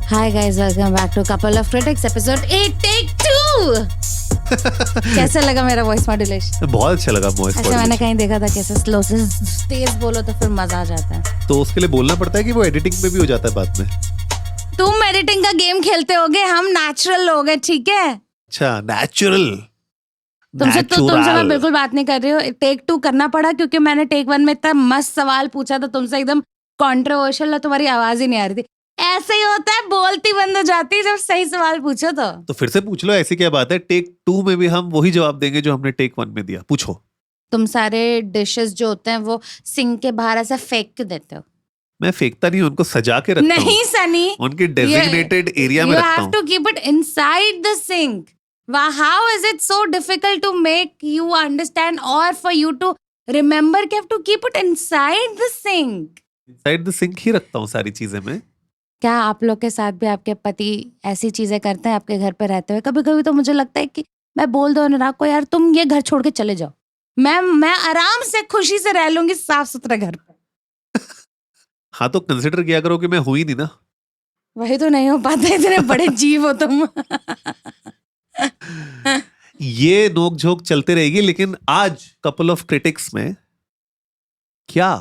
Hi guys, welcome back to Couple of Critics episode 8 take 2. कैसा लगा मेरा voice modulation? बहुत अच्छा लगा वॉइस ऐसे मैंने कहीं देखा था कैसे स्लो से तेज बोलो तो फिर मजा आ जाता है. तो उसके लिए बोलना पड़ता है कि वो एडिटिंग में भी हो जाता है बाद में. तुम एडिटिंग का गेम खेलते होगे, हम नेचुरल लोग हैं, ठीक है? अच्छा, नेचुरल. तुमसे मैं बिल्कुल बात नहीं कर रही हूँ. टेक 2 करना पड़ा क्योंकि मैंने टेक 1 में इतना मस्त सवाल पूछा था तुमसे, एकदम कंट्रोवर्शियल, और तुम्हारी आवाज ही नहीं आ रही थी. ऐसे ही होता है, बोलती बंद हो जाती है जब सही सवाल पूछो तो फिर से पूछ लो, ऐसी क्या बात है. टेक 2 में भी हम वही जवाब देंगे जो हमने टेक 1 में दिया. पूछो. तुम सारे डिशेस जो होते हैं वो सिंक के बाहर ऐसे फेंक क्यों देते हो? मैं फेंकता नहीं, उनको सजा के रखता हूँ. नहीं सनी, उनके डेजिग्नेटेड एरिया में रखता हूँ. You have to keep it inside the sink. How is it so difficult to make you understand or for you to remember कि have to keep it inside the sink? Inside the sink ही रखता हूँ सारी चीजें मैं. क्या आप लोग के साथ भी आपके पति ऐसी चीजें करते हैं आपके घर पे रहते हुए? कभी कभी तो मुझे लगता है कि मैं बोल दो अनुराग को, यार तुम ये घर छोड़ के चले जाओ, मैं आराम से खुशी से रह लूंगी साफ सुथरे घर पे. हाँ, तो कंसिडर किया करो कि मैं हुई नहीं ना. वही तो नहीं हो पाता, इतने बड़े जीव हो तुम. ये नोक झोंक चलते रहेगी, लेकिन आज कपल ऑफ क्रिटिक्स में क्या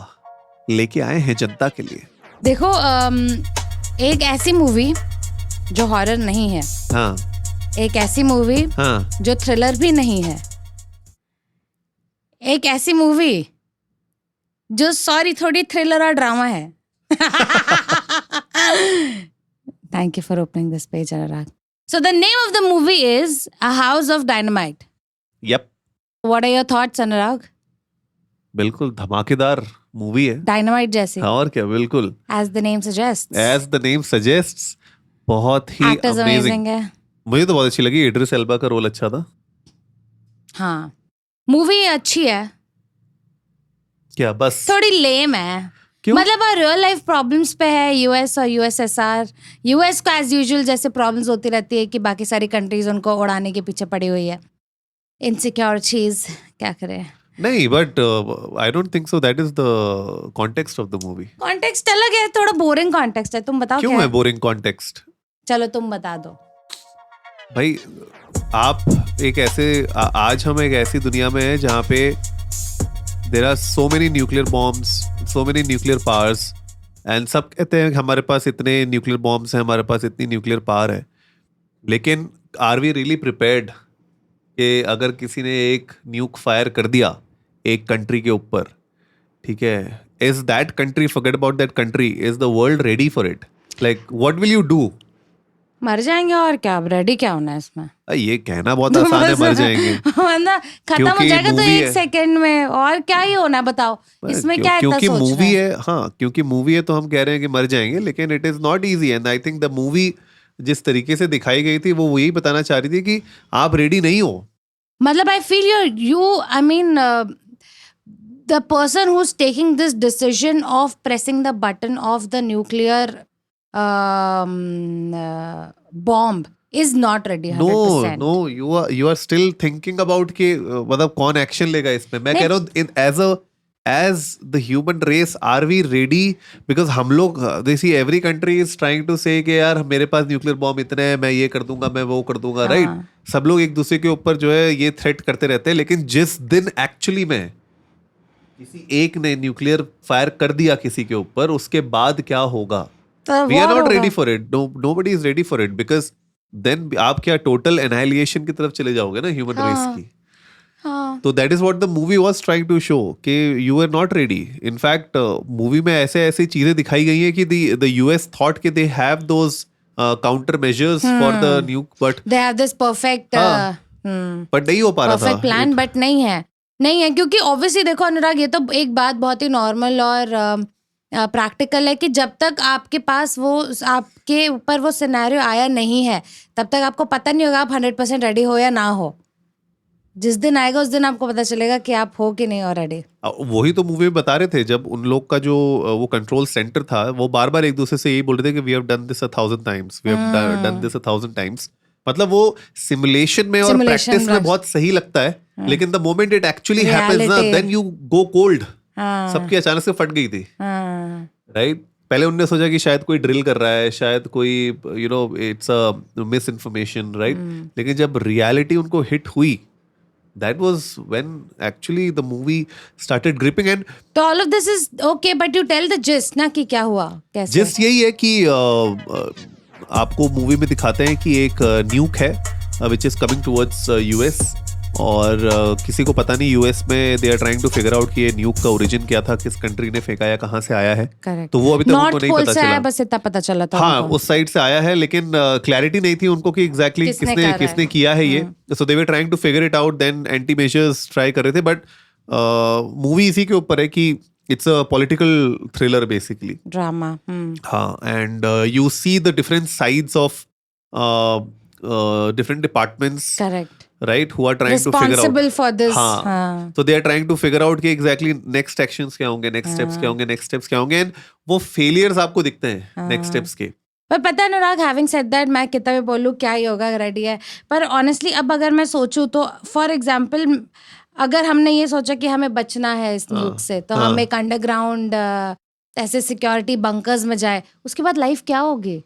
लेके आए हैं जनता के लिए. देखो, एक ऐसी मूवी जो हॉरर नहीं है. हाँ. एक ऐसी मूवी हाँ. जो थ्रिलर भी नहीं है. एक ऐसी मूवी जो सॉरी थोड़ी थ्रिलर और ड्रामा है. Thank you for opening this page, Anurag. So the name of the movie is A House of Dynamite. Yep. What are your thoughts, अनुराग? बिल्कुल धमाकेदार मूवी है. डायनामाइट जैसी. और क्या, बिल्कुल. As the name suggests. As the name suggests, बहुत ही Actors amazing है. मुझे तो बहुत अच्छी लगी. इड्रिस एल्बा का रोल अच्छा था. हाँ, मूवी अच्छी है. क्या बस थोड़ी लेम है. क्यों? मतलब रियल लाइफ प्रॉब्लम्स पे है. यूएस और यूएसएसआर. यूएस को एज यूजुअल जैसे प्रॉब्लम्स होती रहती है कि बाकी सारी कंट्रीज उनको उड़ाने के पीछे पड़ी हुई है. इनसिक्योर चीज, क्या करें. नहीं, but I don't think so that is the context of the movie. Context अलग है, थोड़ा बोरिंग कॉन्टेक्स्ट है. तुम बताओ क्यों क्या है बोरिंग कॉन्टेक्स्ट? चलो तुम बता दो भाई. आप एक ऐसे आज हम एक ऐसी दुनिया में है जहाँ पे there are so many nuclear bombs, so many nuclear powers, and सब कहते हैं कि हमारे पास इतने nuclear bombs हैं, हमारे पास इतनी nuclear power है. लेकिन are we really prepared कि अगर किसी ने एक nuke fire कर दिया एक country के ऊपर, ठीक है, is that country, forget about that country, is the world ready for it? Like what will you do? मर जाएंगे और क्या. अब रेडी क्या होना है इसमें? ये कहना बहुत आसान है, मर जाएंगे. मतलब खत्म हो जाएगा तो एक सेकंड में, और क्या ही होना है बताओ. इसमें क्या इतना सोच रहे हैं? क्योंकि मूवी है. हाँ, क्योंकि मूवी है तो हम कह रहे हैं कि मर जाएंगे, लेकिन it is not easy. And I think the movie जिस तरीके से दिखाई गई थी वो यही बताना चाह रही थी कि आप रेडी नहीं हो. मतलब I feel you I mean the person who is taking this decision of pressing the button of the nuclear bomb is not ready 100%. No, you are still thinking about कि मतलब कौन एक्शन लेगा इसमें. मैं कह रहा हूँ as the human race are we ready? Because हम लोग they see every country is trying to say कि यार मेरे पास न्यूक्लियर बॉम्ब इतने हैं, मैं ये कर दूंगा, मैं वो कर दूंगा, राइट. सब लोग एक दूसरे के ऊपर जो है ये थ्रेट करते रहते हैं, लेकिन जिस दिन एक्चुअली में किसी एक ने न्यूक्लियर फायर कर दिया किसी के ऊपर, उसके बाद क्या होगा? We are not ready for it. Nobody is ready for it because then आप क्या total annihilation की तरफ चले जाओगे ना human race की. तो that is what the movie was trying to show कि you were not ready. In fact, movie में ऐसे चीजें दिखाई गई हैं कि the US thought कि they have those counter measures for the nuke, but they have this perfect but नहीं हो पा रहा था. perfect plan, but नहीं है क्योंकि obviously देखो अनुराग, ये तो एक बात बहुत ही नॉर्मल और प्रैक्टिकल है कि जब तक आपके पास वो आपके ऊपर वो सिनेरियो आया नहीं है तब तक आपको पता नहीं होगा आप 100% रेडी हो या ना हो. जिस दिन आएगा उस दिन आपको पता चलेगा कि आप हो कि नहीं हो रेडी. वही तो मूवी में बता रहे थे, जब उन लोग का जो वो कंट्रोल सेंटर था वो बार बार एक दूसरे से यही बोल रहे थे कि we have done this 1000 times, we have done this 1000 times. मतलब वो सिमुलेशन में और प्रैक्टिस में बहुत सही लगता है, लेकिन the moment it actually happens ना, देन यू गो कोल्ड. सबकी अचानक से फट गई थी, राइट. पहले उनने सोचा कि शायद कोई ड्रिल कर रहा है, शायद कोई it's a miss information, right? लेकिन जब रियलिटी उनको हिट हुई, that was when actually the movie started gripping. And तो all of this is okay, but you tell the gist ना कि क्या हुआ, कैसे? जिस्ट यही है कि आपको मूवी में दिखाते हैं कि एक न्यूक है which is coming towards US, और किसी को पता नहीं यूएस में they are trying to figure out कि ये न्यूक का ओरिजिन क्या था, किस कंट्री ने फेंका या कहाँ से आया है। करेक्ट। तो वो अभी तक उनको नॉर्थ नहीं पोल पता से आया, चला। बस इतना पता चला था हाँ, उनको। उस साइड से आया है, लेकिन क्लैरिटी नहीं थी उनको कि एग्जैक्टली किसने करा किसने है। किया है ये। So they were trying to figure it out, then anti measures try कर रहे थे, बट मूवी इसी के ऊपर है कि it's a political thriller basically. Drama. हाँ, and you see the different sides of different departments, correct. right, who are trying to figure out responsible for this. हाँ, so they are trying to figure out कि exactly next actions क्या होंगे, next steps क्या होंगे, next steps क्या होंगे, and वो failures आपको दिखते हैं next steps के। पर पता है अनुराग, हैविंग सेड दैट, मैं कितना भी बोलूँ क्या ही होगा, रेडी है, पर ऑनेस्टली अब अगर मैं सोचूं तो फॉर एग्जांपल अगर हमने ये सोचा कि हमें बचना है इस न्यूक से, तो हम एक अंडरग्राउंड ऐसे सिक्योरिटी बंकर्स में जाए, उसके बाद लाइफ क्या होगी?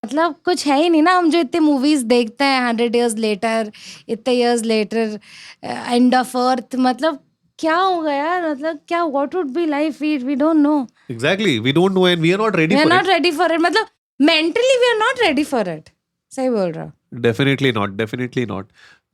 मतलब कुछ है ही नहीं ना। हम जो इतने मूवीज देखते हैं 100 years लेटर, इतने years later, end of earth, मतलब क्या होगा यार? मतलब क्या, what would be life? We don't know. Exactly, we don't know and we are not ready we are for not it. Ready for it, मतलब mentally we are not ready for it. सही बोल रहा हूँ। Definitely not, definitely not.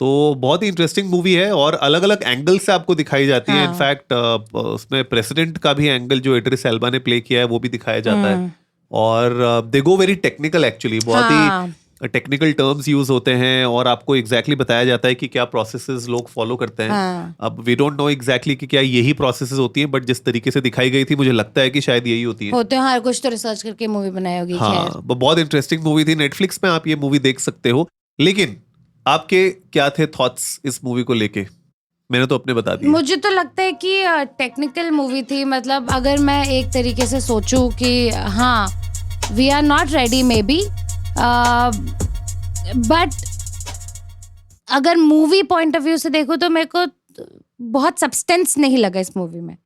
तो बहुत ही interesting movie है और अलग अलग एंगल से आपको दिखाई जाती है। इनफैक्ट उसमें प्रेसिडेंट का भी एंगल जो इद्रिस एल्बा ने प्ले किया है वो भी दिखाया जाता है, और दे गो वेरी टेक्निकल एक्चुअली, बहुत ही टेक्निकल टर्म्स यूज होते हैं, और आपको एग्जैक्टली बताया जाता है कि क्या प्रोसेसेस लोग फॉलो करते हैं। अब वी डोंट नो एग्जैक्टली कि क्या यही प्रोसेसेस होती हैं, बट जिस तरीके से दिखाई गई थी मुझे लगता है कि शायद यही होती है। होते हैं, हर कुछ तो रिसर्च करके मूवी बनाई होगी। हाँ, बहुत इंटरेस्टिंग मूवी थी। नेटफ्लिक्स में आप ये मूवी देख सकते हो। लेकिन आपके क्या थे थॉट्स इस मूवी को लेके? मैंने तो अपने बता दिए। मुझे तो लगता है कि टेक्निकल मूवी थी। मतलब अगर मैं एक तरीके से सोचूं कि हाँ, we are not ready maybe, but अगर मूवी पॉइंट ऑफ व्यू से देखूं तो मेरे को बहुत सब्सटेंस नहीं लगा इस मूवी में।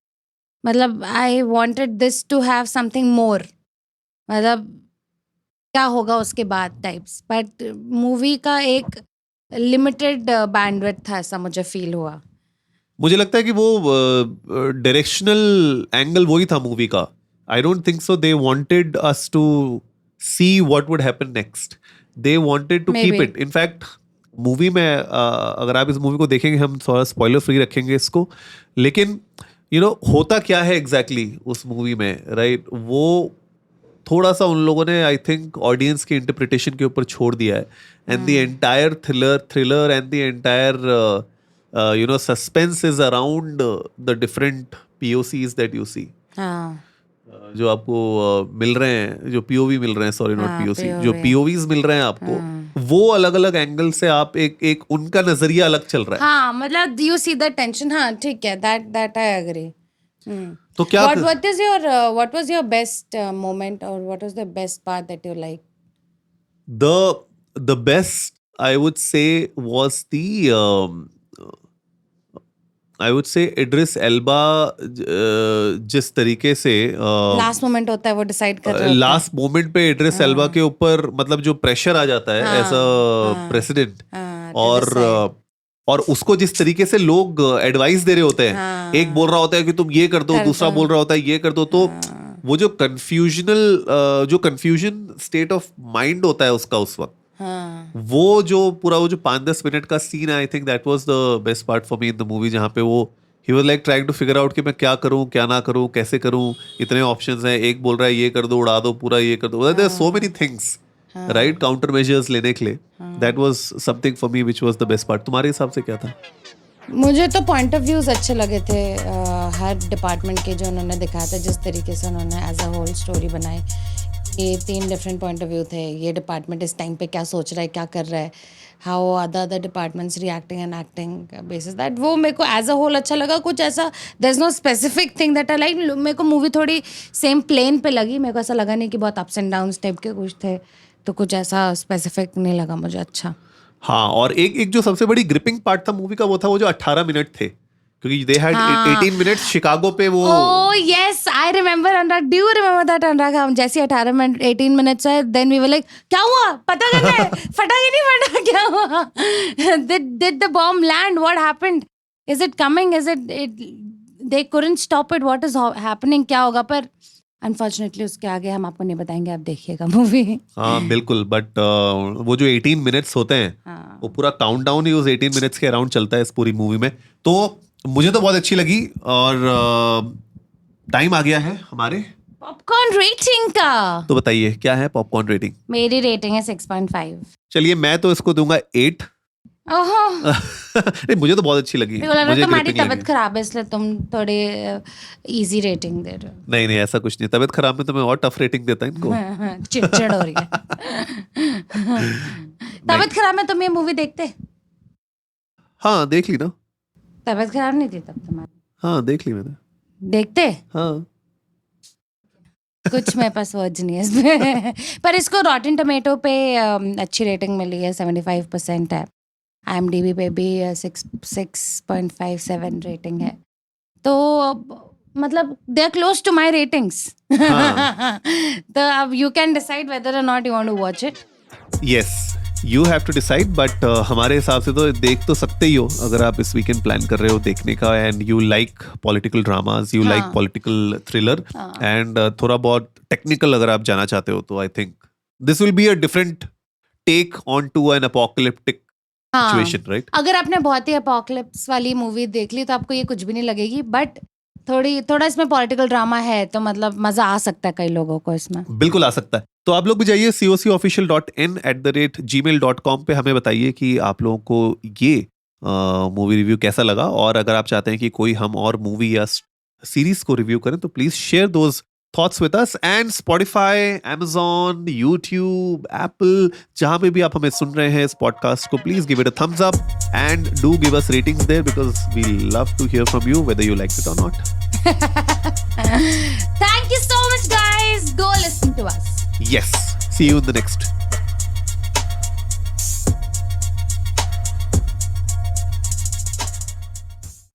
मतलब I wanted this to have something more, मतलब क्या होगा उसके बाद टाइप्स, बट मूवी का एक लिमिटेड बैंडविड्थ था, ऐसा मुझे फील हुआ। मुझे लगता है कि वो डायरेक्शनल एंगल वही था मूवी का। I don't think so they wanted us to see what would happen next, they wanted to keep Maybe. It. In fact movie में अगर आप इस मूवी को देखेंगे, हम थोड़ा स्पॉइलर फ्री रखेंगे इसको, लेकिन होता क्या है एग्जैक्टली उस मूवी में, राइट, वो थोड़ा सा उन लोगों ने आई थिंक ऑडियंस के इंटरप्रिटेशन के ऊपर छोड़ दिया है। And the entire thriller and the entire suspense is around the different POCs that you see, जो आपको मिल रहे हैं, जो POV मिल रहे हैं, सॉरी नॉट POC, जो POVs मिल रहे हैं आपको, वो अलग अलग एंगल से आप एक उनका नजरिया अलग चल रहा है। हाँ, मतलब यू सी द टेंशन। हाँ, ठीक है, दैट आई एग्री। तो क्या what was your best moment, or what was the best part that you like? The best I would say was I would say Idris Elba, जिस तरीके से last moment होता है वो डिसाइड कर रहा लास्ट मोमेंट पे इड्रिस एल्बा के ऊपर मतलब जो प्रेशर आ जाता है एज अ प्रेसिडेंट, और उसको जिस तरीके से लोग एडवाइस दे रहे होते हैं, एक बोल रहा होता है कि तुम ये कर दो, दूसरा बोल रहा होता है ये कर दो, तो वो जो कंफ्यूजन स्टेट ऑफ माइंड होता है उसका उस वक्त, वो जो 5-10 मिनट का सीन है, I think that was the best part for me in the movie, जहाँ पे वो ही was like trying to figure out कि मैं क्या करूं, क्या ना करूं, कैसे करूं, इतने ऑप्शंस हैं, एक बोल रहा है ये कर दो, उड़ा दो पूरा, ये कर दो, there are so many things, right, counter measures लेने के लिए। That was something for me which was the best part. तुम्हारे हिसाब से क्या था? मुझे तो पॉइंट ऑफ व्यूज अच्छे लगे थे हर डिपार्टमेंट के, जो उन्होंने दिखाया था, जिस तरीके से उन्होंने एज अ होल स्टोरी बनाई। ये 3 डिफरेंट पॉइंट ऑफ व्यू थे। ये डिपार्टमेंट इस टाइम पे क्या सोच रहा है, क्या कर रहा है, how other departments reacting and acting basis that, वो मेरे को एज अ होल अच्छा लगा। कुछ ऐसा there is no specific thing that I like. मेरे को मूवी थोड़ी सेम प्लेन पे लगी, मेरे को ऐसा लगा नहीं कि बहुत अप्स एंड डाउन्स टाइप के कुछ थे, तो कुछ ऐसा स्पेसिफिक नहीं लगा मुझे अच्छा। हाँ, और एक जो सबसे बड़ी ग्रिपिंग पार्ट था मूवी का वो था वो जो 18 मिनट थे, क्योंकि they had हाँ. 18 minutes शिकागो पे वो Oh yes, I remember Anurag. Do you remember that Anurag? हम जैसे 18 minutes है, then we were like, क्या हुआ? पता करना है, फटा कि नहीं फटा, क्या हुआ? Did the bomb land? What happened? Is it coming? Is it? They couldn't stop it. What is happening? क्या होगा? पर अनफॉर्चुनेटली उसके आगे हम आपको नहीं बताएंगे, आप देखिएगा मूवी. हाँ बिल्कुल, बट वो जो 18 मिनट्स होते हैं हाँ. वो पूरा काउंटडाउन ही उस 18 मिनट्स के अराउंड चलता है इस पूरी मूवी में. तो मुझे तो बहुत अच्छी लगी और टाइम आ गया है हमारे पॉपकॉर्न रेटिंग का. तो बताइए क्या है पॉपकॉर्न रेटिंग. मेरी रेटिंग है 6.5. चलिए मैं तो इसको दूंगा 8. ओहो. नहीं मुझे तो बहुत अच्छी लगी. मुझे तुम्हारी gripping तबीयत लगी. खराब है इसलिए तुम थोड़े इजी रेटिंग दे रहे हो. नहीं नहीं ऐसा कुछ नहीं. तबीयत खराब में तो मैं और टफ रेटिंग देता इनको. चिड़चिड़ हो रही है. तबीयत खराब में तुम ये मूवी देखते? हाँ देख ली ना. तबीयत खराब नहीं थी तब तुम्हारी? हाँ देख ली मैंने. देखते? हाँ कुछ मेरे पास वर्ड्स नहीं है इसमें. पर इसको रॉटन टमेटो पे अच्छी रेटिंग मिली है, 75% है. IMDb पे भी 6.57 रेटिंग है. तो मतलब they are close to my ratings. तो अब you can decide whether or not you want to watch it. Yes you have to decide, but हमारे हिसाब से तो देख तो सकते ही हो अगर आप इस वीकेंड प्लान कर रहे हो देखने का. And you like political dramas, you like political thriller and थोड़ा बहुत टेक्निकल अगर आप जाना चाहते हो तो I think this will be a different take on to an apocalyptic situation, right? अगर आपने बहुत ही अपोकलिप्स वाली मूवी देख ली तो आपको ये कुछ भी नहीं लगेगी, बट थोड़ा इसमें पॉलिटिकल ड्रामा है तो मतलब मजा आ सकता है कई लोगों को इसमें. बिल्कुल आ सकता है. तो आप लोग भी जाइए cocofficial.in@gmail.com पे हमें बताइए कि आप लोगों को ये मूवी रिव्यू कैसा लगा. और अगर आप चाहते हैं कि कोई हम और मूवी या सीरीज को रिव्यू करें तो please share those thoughts with us. And Spotify, Amazon, YouTube, Apple, जहां पे भी आप हमें सुन रहे हैं इस पॉडकास्ट को, please give it a thumbs up and do give us ratings there because we love to hear from you whether you like it or not. Thank you so much guys. Go listen to us. Yes. See you in the next